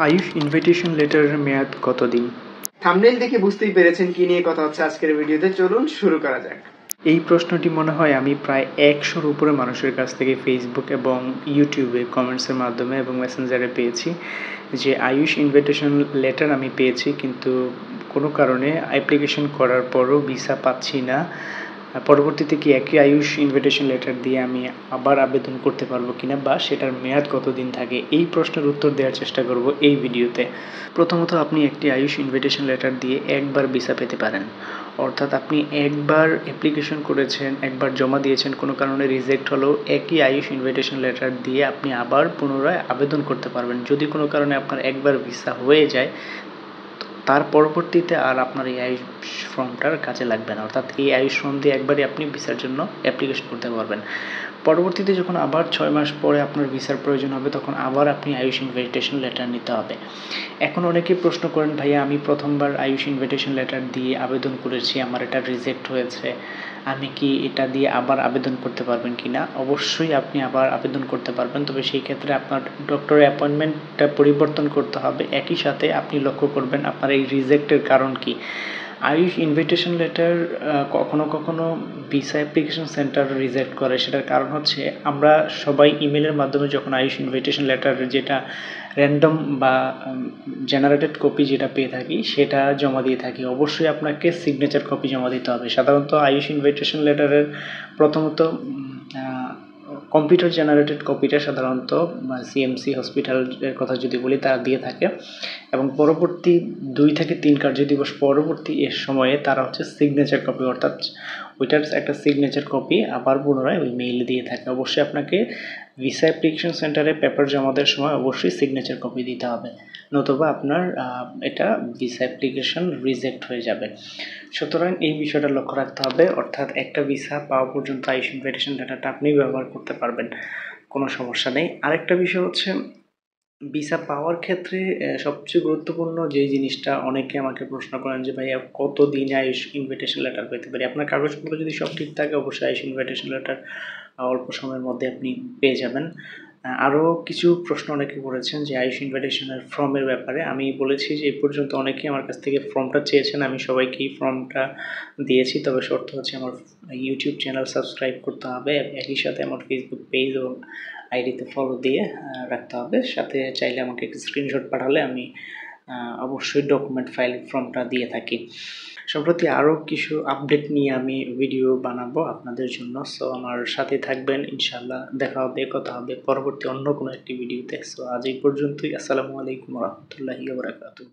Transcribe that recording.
Ayush invitation লেটারের মেয়াদ কতদিন? Thumbnail দেখে বুঝতেই পেরেছেন কি নিয়ে কথা হচ্ছে আজকের ভিডিওতে। চলুন শুরু করা যাক। এই প্রশ্নটি মনে হয় আমি প্রায় 100-র উপরে মানুষের কাছ থেকে ফেসবুক এবং ইউটিউবে কমেন্টসের মাধ্যমে এবং মেসেঞ্জারে পেয়েছি যে আয়ুষ ইনভিটেশন লেটার আমি পেয়েছি, কিন্তু কোনো কারণে অ্যাপ্লিকেশন করার পরও ভিসা পাচ্ছি না। পরবর্তীতে কি একই আয়ুষ ইনভিটেশন লেটার দিয়ে আমি আবার আবেদন করতে পারবো কিনা, বা সেটার মেয়াদ কতদিন থাকে, এই প্রশ্নের উত্তর দেওয়ার চেষ্টা করব এই ভিডিওতে। প্রথমত, আপনি একটি আয়ুষ ইনভিটেশন লেটার দিয়ে একবার ভিসা পেতে পারেন। অর্থাৎ আপনি একবার অ্যাপ্লিকেশন করেছেন, একবার জমা দিয়েছেন, কোনো কারণে রিজেক্ট হলেও একই আয়ুষ ইনভিটেশন লেটার দিয়ে আপনি আবার পুনরায় আবেদন করতে পারবেন। যদি কোনো কারণে আপনার একবার ভিসা হয়ে যায়, তার পরবর্তীতে আর আপনার এই আয়ুষ ফর্মটার কাজে লাগবে না। অর্থাৎ এই আয়ুষ ফর্ম দিয়ে একবারই আপনি ভিসার জন্য অ্যাপ্লিকেশন করতে পারবেন। পরবর্তীতে যখন আবার 6 মাস পরে আপনার ভিসার প্রয়োজন হবে, তখন আবার আপনি আয়ুষ ইনভিটেশন লেটার নিতে হবে। এখন অনেকেই প্রশ্ন করেন, ভাইয়া আমি প্রথমবার আয়ুষ ইনভিটেশন লেটার দিয়ে আবেদন করেছি, আমার এটা রিজেক্ট হয়েছে, আমি কি এটা দিয়ে আবার আবেদন করতে পারবেন কি না? অবশ্যই আপনি আবার আবেদন করতে পারবেন, তবে সেই ক্ষেত্রে আপনার ডক্টরের অ্যাপয়েন্টমেন্টটা পরিবর্তন করতে হবে। একই সাথে আপনি লক্ষ্য করবেন আপনার এই রিজেক্টের কারণ কি। আয়ুষ ইনভিটেশন লেটার কখনো কখনো ভিসা অ্যাপ্লিকেশন সেন্টার রিজেক্ট করে। সেটার কারণ হচ্ছে, আমরা সবাই ইমেলের মাধ্যমে যখন আয়ুষ ইনভিটেশন লেটার যেটা র্যান্ডম বা জেনারেটেড কপি যেটা পেয়ে থাকি, সেটা জমা দিয়ে থাকি। অবশ্যই আপনাকে সিগনেচার কপি জমা দিতে হবে। সাধারণত আয়ুষ ইনভিটেশন লেটারের প্রথমত কম্পিউটার জেনারেটেড কপিটা সাধারণত সিএমসি হসপিটালের কথা যদি বলি, তারা দিয়ে থাকে, এবং পরবর্তী 2 থেকে 3 কার্যদিবস পরবর্তী এর সময়ে তারা হচ্ছে সিগনেচার কপি, অর্থাৎ ওইটার একটা সিগনেচার কপি আবার পুনরায় ওই মেইলে দিয়ে থাকে। অবশ্যই আপনাকে ভিসা অ্যাপ্লিকেশন সেন্টারে পেপার জমা দেওয়ার সময় অবশ্যই সিগনেচার কপি দিতে হবে, নতুবা আপনার এটা ভিসা অ্যাপ্লিকেশন রিজেক্ট হয়ে যাবে। সুতরাং এই বিষয়টা লক্ষ্য রাখতে হবে। অর্থাৎ একটা ভিসা পাওয়া পর্যন্ত আয়ুষ ইনভিটেশন লেটারটা আপনি ব্যবহার করতে পারবেন, কোনো সমস্যা নেই। আরেকটা বিষয় হচ্ছে, ভিসা পাওয়ার ক্ষেত্রে সবচেয়ে গুরুত্বপূর্ণ যে জিনিসটা, অনেকে আমাকে প্রশ্ন করেন যে ভাইয়া কতদিনে আয়ুষ ইনভিটেশন লেটার পেতে পারি? আপনার কাগজপত্র যদি সব ঠিক থাকে, অবশ্যই আয়ুষ ইনভিটেশন লেটার অল্প সময়ের মধ্যে আপনি পেয়ে যাবেন। আরও কিছু প্রশ্ন অনেকে করেছেন যে আয়ুষ ইনভিটেশনের ফর্মের ব্যাপারে। আমি বলেছি যে এই পর্যন্ত অনেকেই আমার কাছ থেকে ফর্মটা চেয়েছেন, আমি সবাইকেই ফর্মটা দিয়েছি। তবে শর্ত হচ্ছে আমার ইউটিউব চ্যানেল সাবস্ক্রাইব করতে হবে, একই সাথে আমার ফেসবুক পেজ এবং আইডিতে ফলো দিয়ে রাখতে হবে। সাথে চাইলে আমাকে একটা স্ক্রিনশট পাঠালে আমি অবশ্যই ডকুমেন্ট ফাইল ফর্মটা দিয়ে থাকি। সম্প্রতি আরও কিছু আপডেট নিয়ে আমি ভিডিও বানাবো আপনাদের জন্য। সো আমার সাথে থাকবেন, ইনশাআল্লাহ দেখা হবে, কথা হবে পরবর্তী অন্য কোনো একটি ভিডিওতে। সো আজ এই পর্যন্তই। আসসালামু আলাইকুম ওয়া রাহমাতুল্লাহি ওয়া বারাকাতুহু।